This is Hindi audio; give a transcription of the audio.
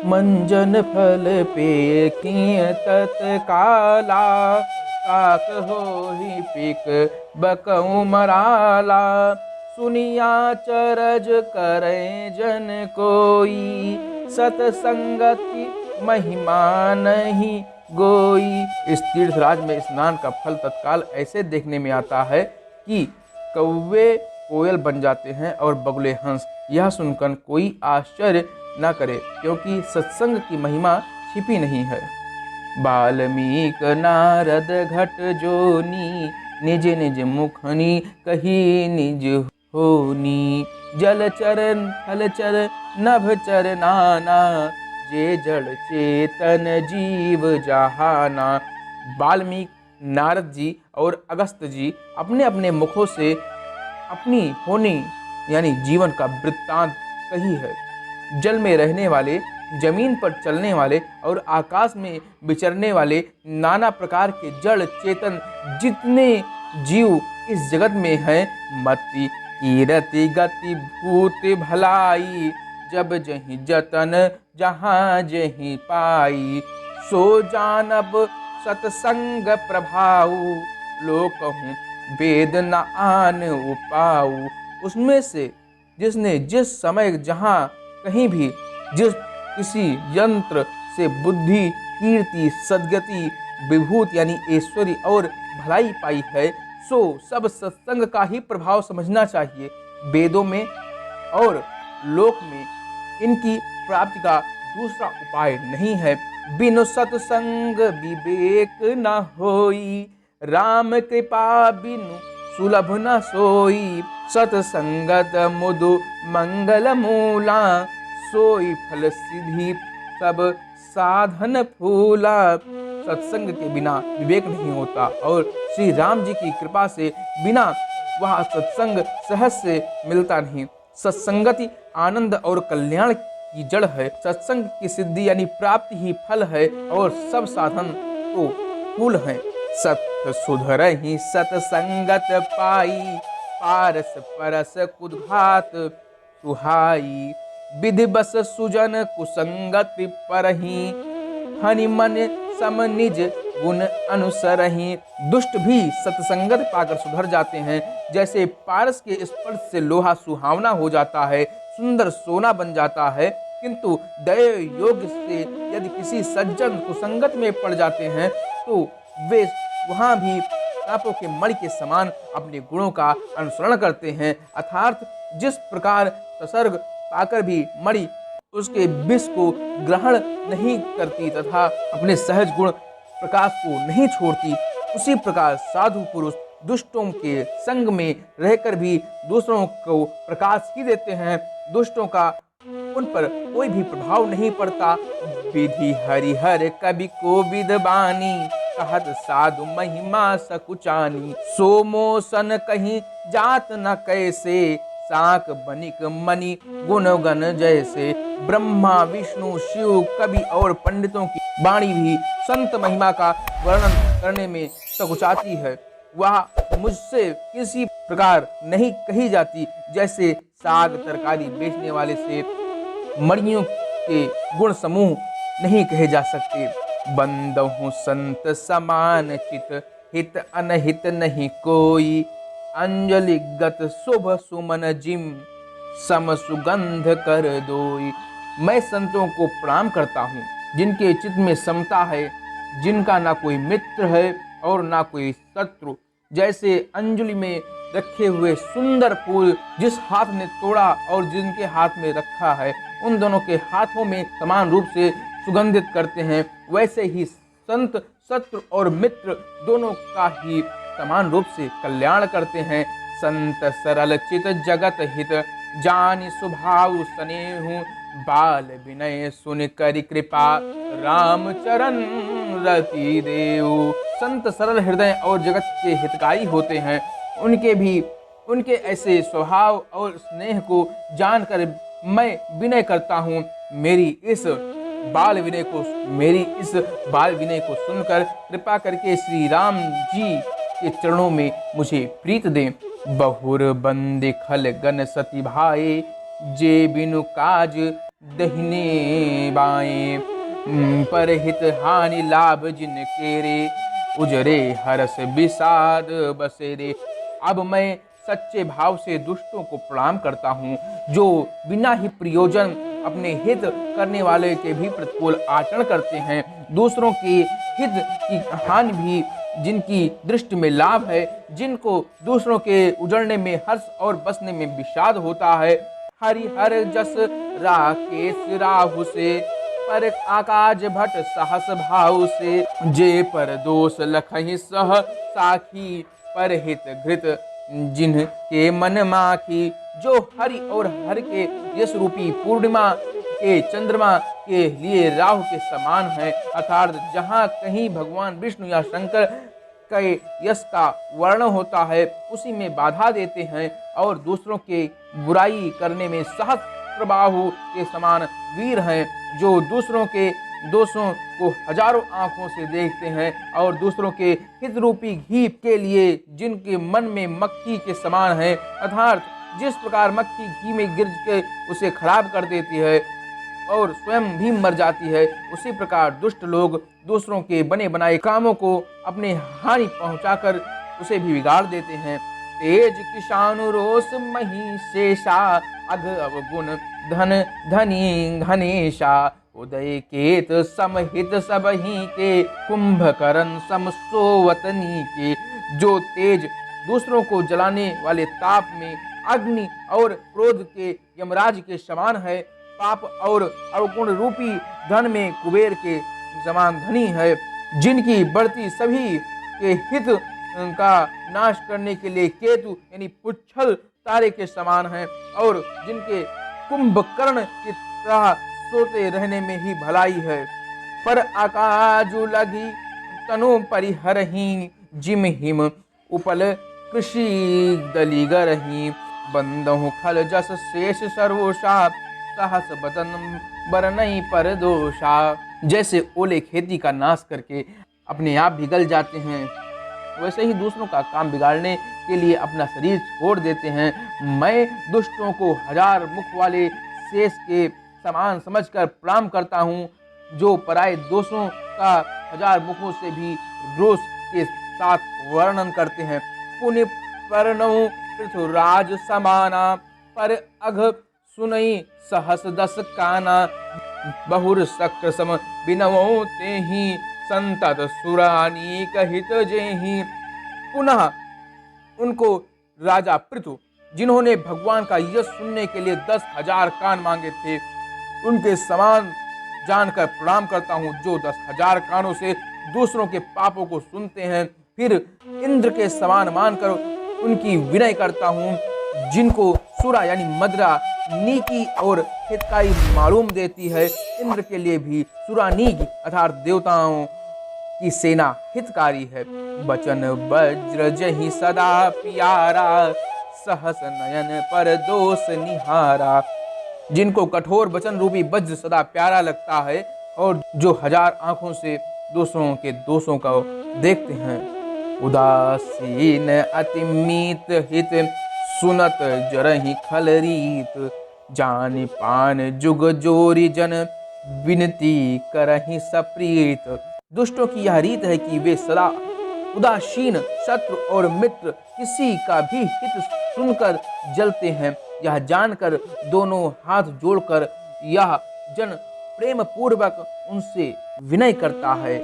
मंजन फल पेखिय तत्काला, काक होहि पिक बकऊ मराला। सुनिया चरज करे जन कोई, सतसंगति महिमा नहीं गोई। इस तीर्थराज में स्नान का फल तत्काल ऐसे देखने में आता है कि कौवे कोयल बन जाते हैं और बगुले हंस। यह सुनकर कोई आश्चर्य न करे, क्योंकि सत्संग की महिमा छिपी नहीं है। वाल्मीक नारद घट जोनी, निज निज मुखनी कही निज होनी। जलचर थलचर नभचर नाना, जे जड़ चेतन जीव जहाना। वाल्मीकि, नारद जी और अगस्त्य जी अपने अपने मुखों से अपनी होनी यानी जीवन का वृत्तांत कही है। जल में रहने वाले, जमीन पर चलने वाले और आकाश में विचरने वाले नाना प्रकार के जड़ चेतन जितने जीव इस जगत में हैं, मति कीरति गति भूत भलाई। जब जहीं जतन जहाँ जहीं पाई, सो जानब सतसंग प्रभाऊ। लो कहूँ वेद न आन उपाऊ। उसमें से जिसने जिस समय जहाँ कहीं भी जिस किसी यंत्र से बुद्धि, कीर्ति, सद्गति, विभूति यानी ऐश्वर्य और भलाई पाई है, सो सब सत्संग का ही प्रभाव समझना चाहिए। वेदों में और लोक में इनकी प्राप्ति का दूसरा उपाय नहीं है। बिनु सत्संग विवेक न होई, राम कृपा बिनु सुलभ न सोई। सत्संगत मुदु मंगल मूला, सोई फल सिद्धि सब साधन फूला। सत्संग के बिना विवेक नहीं होता और श्री राम जी की कृपा से बिना वह सत्संग सहज से मिलता नहीं। सत्संगति आनंद और कल्याण की जड़ है। सत्संग की सिद्धि यानी प्राप्ति ही फल है और सब साधन तो फूल हैं। सत सुधरहि सतसंगत पाई, पारस परस कुदघात सुहाई। विधि बस सुजन कुसंगति परहि, हनि मन सम निज गुण अनुसरहि। दुष्ट भी सत्संगत पाकर सुधर जाते हैं। जैसे पारस के स्पर्श से लोहा सुहावना हो जाता है, सुंदर सोना बन जाता है, किंतु दया योग से यदि किसी सज्जन कुसंगत में पड़ जाते हैं तो वे वहाँ भी सांपों के मणि के समान अपने गुणों का अनुसरण करते हैं। अर्थात जिस प्रकार संसर्ग पाकर भी मणि उसके विष को ग्रहण नहीं करती तथा अपने सहज गुण प्रकाश को नहीं छोड़ती, उसी प्रकार साधु पुरुष दुष्टों के संग में रहकर भी दूसरों को प्रकाश ही देते हैं। दुष्टों का उन पर कोई भी प्रभाव नहीं पड़ता। विधि हरिहर कवि को विद्वानी, कहत साधु महिमा सकुचानी। सोमोसन कहीं जात न कैसे, साक बनिक मणि गुणगण जैसे। ब्रह्मा विष्णु शिव कवि और पंडितों की वाणी भी संत महिमा का वर्णन करने में सकुचाती है। वह मुझसे किसी प्रकार नहीं कही जाती। जैसे साग तरकारी बेचने वाले से मणियों के गुण समूह नहीं कहे जा सकते। बंदहु संत समान चित, हित अनहित नहीं कोई। अंजलिगत शुभ सुमन जिम, सम सुगंध कर दोई। मैं संतों को प्रणाम करता हूँ जिनके चित्त में समता है, जिनका ना कोई मित्र है और ना कोई शत्रु। जैसे अंजलि में रखे हुए सुंदर फूल जिस हाथ ने तोड़ा और जिनके हाथ में रखा है, उन दोनों के हाथों में समान रूप से सुगंधित करते हैं, वैसे ही संत शत्रु और मित्र दोनों का ही समान रूप से कल्याण करते हैं। संत सरल चित जगत हित, जानि स्वभाव स्नेहु। बाल विनय सुन करि कृपा, राम चरण रति देव। संत सरल हृदय और जगत के हितकारी होते हैं। उनके ऐसे स्वभाव और स्नेह को जानकर मैं विनय करता हूँ। मेरी इस बाल विनय को सुनकर कृपा करके श्री राम जी के चरणों में मुझे प्रीत दें। बहुर बंदे खल गन सती भाए, जे बिनु काज दहिने बाएं। परहित हानि लाभ जिनके रे, उजरे हरस विषाद बसेरे। अब मैं सच्चे भाव से दुष्टों को प्रणाम करता हूँ, जो बिना ही प्रयोजन अपने हित करने वाले के भी प्रतिकूल आचरण करते हैं। दूसरों के हित की हानि भी जिनकी दृष्टि में लाभ है, जिनको दूसरों के उजड़ने में हर्ष और बसने में विषाद होता है। हरिहर जस राकेश राहु से, पर आकाज भट सहस भाव से। जे पर दोष लखहि सह साखी, पर हित घृत जिनके मन माखी। जो हरि और हर के यश रूपी पूर्णिमा के चंद्रमा के लिए राहु के समान है, अर्थात जहाँ कहीं भगवान विष्णु या शंकर के यश का वर्ण होता है, उसी में बाधा देते हैं, और दूसरों के बुराई करने में सहस्त्रबाहु के समान वीर हैं, जो दूसरों के दोषों को हजारों आंखों से देखते हैं, और दूसरों के हित रूपी घी के लिए जिनके मन में मक्खी के समान है, अर्थात जिस प्रकार मक्खी घी में गिर के उसे खराब कर देती है और स्वयं भी मर जाती है, उसी प्रकार दुष्ट लोग दूसरों के बने बनाए कामों को अपने हानि पहुंचाकर उसे भी बिगाड़ देते हैं। तेज किशानु रोष मही शेषा, अघ अवगुण धन धनी घनेशा। उदय केत समहित सबही के, कुंभकर्ण समसोवतनी के। जो तेज दूसरों को जलाने वाले ताप में अग्नि और क्रोध के यमराज के समान है, पाप और अवगुण रूपी धन में कुबेर के समान धनी है। जिनकी बढ़ती सभी के हित का नाश करने के लिए केतु यानी पुच्छल तारे के समान है, और जिनके कुंभकर्ण की तरह सोते रहने में ही भलाई है। पर आकाजु लगी तनु परिहरही, जिम हिम उपल कृषि दलिगरही। बंदहु खल जस शेष सर्वोषा, सहस बदन बरनई पर दोषा। जैसे ओले खेती का नाश करके अपने आप भी गल जाते हैं, वैसे ही दूसरों का काम बिगाड़ने के लिए अपना शरीर छोड़ देते हैं। मैं दुष्टों को हजार मुख वाले शेष के समान समझकर प्रणाम करता हूँ, जो पराये दोषों का हजार मुखों से भी रोष के साथ वर्णन करते हैं। पुण्य पर्णव पृथुराज समाना, पर अघ सुनई सहस दस काना। बहुर सक्र सम बिनवो तेहि, संतत सुरानी कहित जेहि। पुनः उनको राजा पृथु, जिन्होंने भगवान का यश सुनने के लिए 10,000 कान मांगे थे, उनके समान जानकर प्रणाम करता हूँ, जो 10,000 कानों से दूसरों के पापों को सुनते हैं। फिर इंद्र के समान मानकर उनकी विनय करता हूँ, जिनको सुरा यानी मदरा नीकी और हितकारी मालूम देती है। इंद्र के लिए भी सुरा नीकी अर्थात देवताओं की सेना हितकारी है। बचन वज्र जहि सदा प्यारा, सहस नयन पर दोष निहारा। जिनको कठोर वचन रूपी वज्र सदा प्यारा लगता है, और जो हजार आंखों से दूसरों के दोषों को देखते हैं। उदासीन अतिमीत हित, सुनत जरहि खलरीत। जान पान जुग जोरी जन, विनती करहि सप्रीत। दुष्टों की यह रीत है कि वे सदा उदासीन, शत्रु और मित्र किसी का भी हित सुनकर जलते हैं। यह जानकर दोनों हाथ जोड़कर यह जन प्रेम पूर्वक उनसे विनय करता है।